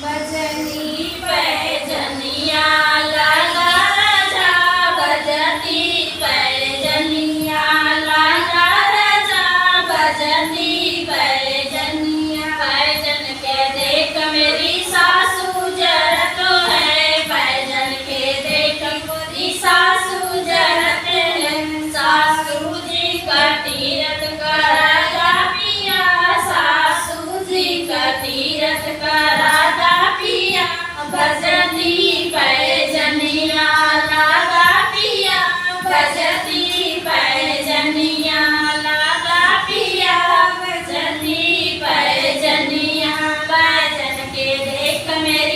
भजनी पैजनिया लाला राजा भजनी पैजनिया लाला राजा भजनी पैजनिया पैजन के देख मेरी सासू जरत है पैजन के देख मेरी सासू जरत है सासू जी का तीरथ कराया पिया सासू जी का तीरथ कराया पिया भजनी पैजनिया लागा पिया भजनी पैजनिया लागा पिया भजनी पैजनिया पैजन के देख मेरी